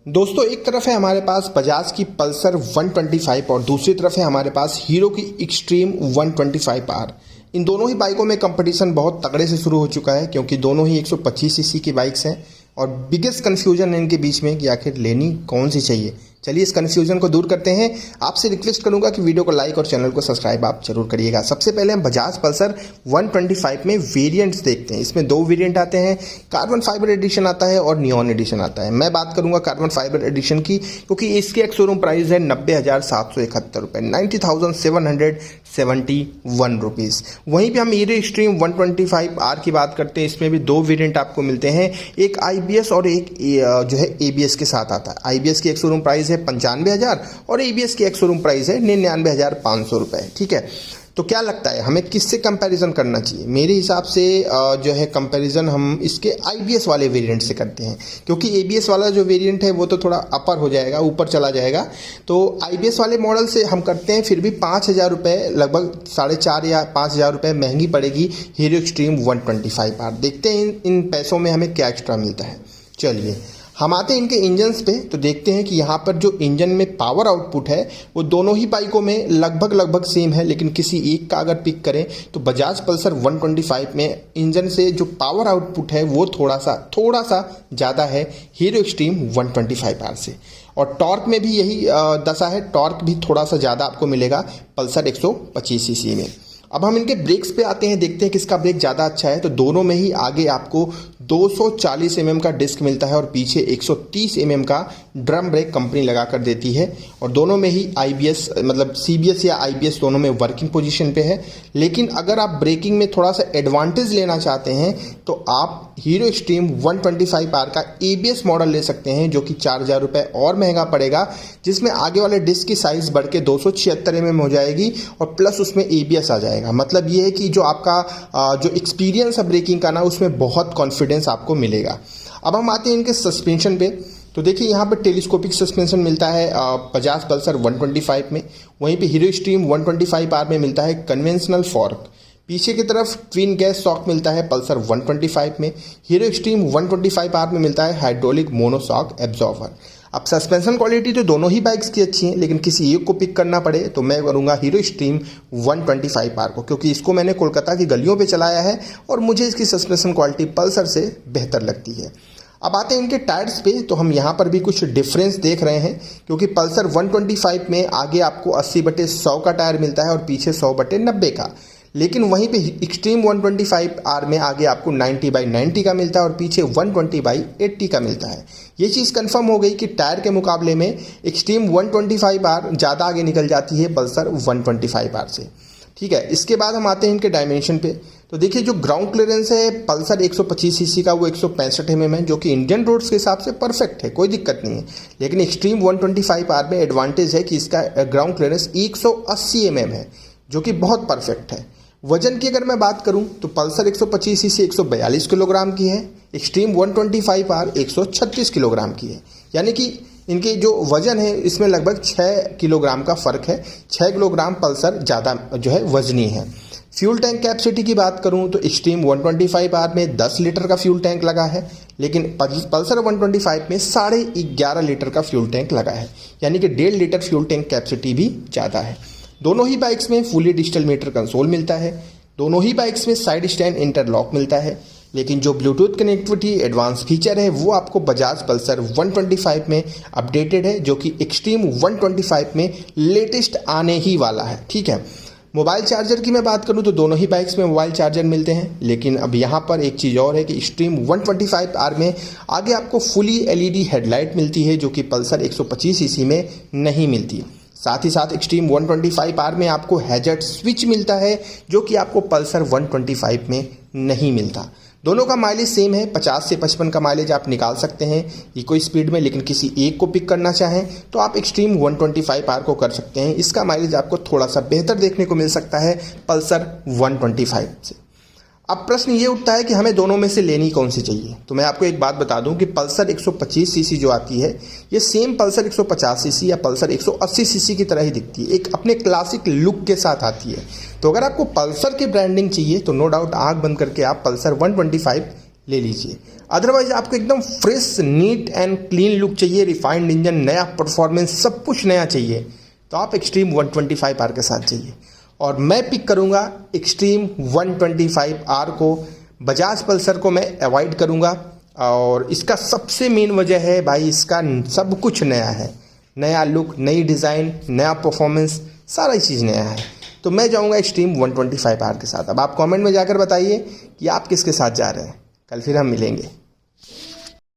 दोस्तों एक तरफ है हमारे पास बजाज की पल्सर 125 और दूसरी तरफ है हमारे पास हीरो की एक्सट्रीम 125R। इन दोनों ही बाइकों में कंपटीशन बहुत तगड़े से शुरू हो चुका है क्योंकि दोनों ही 125 सीसी की बाइक्स हैं और बिगेस्ट कन्फ्यूजन है इनके बीच में कि आखिर लेनी कौन सी चाहिए। चलिए इस कन्फ्यूजन को दूर करते हैं। आपसे रिक्वेस्ट करूंगा कि वीडियो को लाइक और चैनल को सब्सक्राइब आप जरूर करिएगा। सबसे पहले हम बजाज पल्सर 125 में वेरिएंट्स देखते हैं। इसमें दो वेरिएंट आते हैं, कार्बन फाइबर एडिशन आता है और नियॉन एडिशन आता है। मैं बात करूंगा कार्बन फाइबर एडिशन की क्योंकि इसकी एक शोरूम प्राइस है 90,771 रुपये, 90,771 रुपीज़। वहीं पर हम हीरो एक्सट्रीम 125R की बात करते हैं। इसमें भी दो वेरिएंट आपको मिलते हैं, एक IBS और एक जो है ABS के साथ आता है। IBS की एक शोरूम प्राइस 95,000 और ABS की एक शोरूम प्राइस है 99,500 रुपए। ठीक है, तो क्या लगता है हमें किससे कंपैरिजन करना चाहिए? मेरे हिसाब से जो है कंपैरिजन हम इसके IBS वाले वेरिएंट से करते हैं क्योंकि ABS वाला जो वेरिएंट है वो तो थोड़ा अपर हो जाएगा, ऊपर चला जाएगा। तो IBS वाले मॉडल से हम करते हैं, फिर भी 5,000 रुपये, लगभग 4,500 या 5,000 रुपये महंगी पड़ेगी हीरो एक्सट्रीम 125R। देखते हैं इन पैसों में हमें क्या एक्स्ट्रा मिलता है। चलिए हम आते हैं इनके इंजन्स पे, तो देखते हैं कि यहाँ पर जो इंजन में पावर आउटपुट है वो दोनों ही बाइकों में लगभग सेम है, लेकिन किसी एक का अगर पिक करें तो बजाज पल्सर 125 में इंजन से जो पावर आउटपुट है वो थोड़ा सा ज़्यादा है हीरो एक्सट्रीम 125R से। और टॉर्क में भी यही दशा है, टॉर्क भी थोड़ा सा ज़्यादा आपको मिलेगा पल्सर 125 सीसी में। अब हम इनके ब्रेक्स पे आते हैं, देखते हैं किसका ब्रेक ज़्यादा अच्छा है। तो दोनों में ही आगे आपको 240 mm का डिस्क मिलता है और पीछे 130 mm का ड्रम ब्रेक कंपनी लगा कर देती है। और दोनों में ही IBS मतलब CBS या IBS दोनों में वर्किंग पोजीशन पे है। लेकिन अगर आप ब्रेकिंग में थोड़ा सा एडवांटेज लेना चाहते हैं तो आप हीरो एक्सट्रीम 125R का ABS मॉडल ले सकते हैं, जो कि 4,000 रुपये और महंगा पड़ेगा, जिसमें आगे वाले डिस्क की साइज़ बढ़ के 276 mm हो जाएगी और प्लस उसमें ABS आ जाएगा। मतलब ये है कि जो आपका जो एक्सपीरियंस है ब्रेकिंग का ना, उसमें बहुत कॉन्फिडेंस आपको मिलेगा। अब हम आते हैं इनके सस्पेंशन पे, तो देखिए यहाँ पर टेलीस्कोपिक सस्पेंशन मिलता है बजाज पल्सर 125 में। वहीं पे हीरो एक्सट्रीम 125R में मिलता है कन्वेंशनल फॉर्क। पीछे की तरफ ट्विन गैस शॉक मिलता है पल्सर 125 में। हीरो एक्सट्रीम 125R में मिलता है हाइड्रोलिक मोनोशॉक एब्जॉर्वर। अब सस्पेंशन क्वालिटी तो दोनों ही बाइक्स की अच्छी है, लेकिन किसी एक को पिक करना पड़े तो मैं करूँगा हीरो एक्सट्रीम 125R को, क्योंकि इसको मैंने कोलकाता की गलियों पे चलाया है और मुझे इसकी सस्पेंशन क्वालिटी पल्सर से बेहतर लगती है। अब आते हैं इनके टायर्स पे, तो हम यहाँ पर भी कुछ डिफरेंस देख रहे हैं क्योंकि पल्सर 125 में आगे आपको 80/100 का टायर मिलता है और पीछे 100/90 का। लेकिन वहीं पे एक्सट्रीम 125R में आगे आपको 90/90 का मिलता है और पीछे 120/80 का मिलता है। ये चीज़ कंफर्म हो गई कि टायर के मुकाबले में एक्सट्रीम 125R ज़्यादा आगे निकल जाती है पल्सर 125R से। ठीक है, इसके बाद हम आते हैं इनके डायमेंशन पे, तो देखिए जो ग्राउंड क्लियरेंस है पल्सर 125 सीसी का वो 165 mm है, जो कि इंडियन रोड्स के हिसाब से परफेक्ट है, कोई दिक्कत नहीं है। लेकिन एक्सट्रीम 125R में एडवांटेज है कि इसका ग्राउंड क्लियरेंस 180 mm है, जो कि बहुत परफेक्ट है। वजन की अगर मैं बात करूं तो पल्सर 125 सीसी 142 किलोग्राम की है, एक्सट्रीम 125R 136 किलोग्राम की है। यानी कि इनके जो वजन है इसमें लगभग 6 किलोग्राम का फ़र्क है। 6 किलोग्राम पल्सर ज़्यादा जो है वजनी है। फ्यूल टैंक कैपेसिटी की बात करूं तो एक्सट्रीम 125R में 10 लीटर का फ्यूल टैंक लगा है, लेकिन पल्सर 125 में 11.5 लीटर का फ्यूल टैंक लगा है, यानी कि 1.5 लीटर फ्यूल टैंक कैपेसिटी भी ज़्यादा है। दोनों ही बाइक्स में फुली डिजिटल मीटर कंसोल मिलता है। दोनों ही बाइक्स में साइड स्टैंड इंटरलॉक मिलता है। लेकिन जो ब्लूटूथ कनेक्टिविटी एडवांस फीचर है वो आपको बजाज पल्सर 125 में अपडेटेड है, जो कि एक्सट्रीम 125 में लेटेस्ट आने ही वाला है। ठीक है, मोबाइल चार्जर की मैं बात करूं तो दोनों ही बाइक्स में मोबाइल चार्जर मिलते हैं। लेकिन अब यहाँ पर एक चीज़ और है कि एक्सट्रीम 125R में आगे आपको फुली LED हेडलाइट मिलती है, जो कि पल्सर 125 सीसी में नहीं मिलती। साथ ही साथ एक्सट्रीम 125R में आपको हैजर्ड स्विच मिलता है, जो कि आपको पल्सर 125 में नहीं मिलता। दोनों का माइलेज सेम है, 50 से 55 का माइलेज आप निकाल सकते हैं इको स्पीड में। लेकिन किसी एक को पिक करना चाहें तो आप एक्सट्रीम 125R को कर सकते हैं। इसका माइलेज आपको थोड़ा सा बेहतर देखने को मिल सकता है पल्सर 125 से। अब प्रश्न ये उठता है कि हमें दोनों में से लेनी कौन सी चाहिए। तो मैं आपको एक बात बता दूं कि पल्सर 125 सीसी जो आती है ये सेम पल्सर 150 सीसी या पल्सर 180 सीसी की तरह ही दिखती है, एक अपने क्लासिक लुक के साथ आती है। तो अगर आपको पल्सर की ब्रांडिंग चाहिए तो नो डाउट आंख बंद करके आप पल्सर 125 ले लीजिए। अदरवाइज आपको एकदम fresh neat and clean look चाहिए, रिफाइंड इंजन, नया परफॉर्मेंस, सब कुछ नया चाहिए, तो आप एक्सट्रीम 125R के साथ चाहिए। और मैं पिक करूँगा एक्सट्रीम 125R को, बजाज पल्सर को मैं अवॉइड करूँगा। और इसका सबसे मेन वजह है भाई, इसका सब कुछ नया है, नया लुक, नई डिज़ाइन, नया परफॉर्मेंस, सारा चीज़ नया है। तो मैं जाऊँगा एक्सट्रीम 125R के साथ। अब आप कमेंट में जाकर बताइए कि आप किसके साथ जा रहे हैं। कल फिर हम मिलेंगे।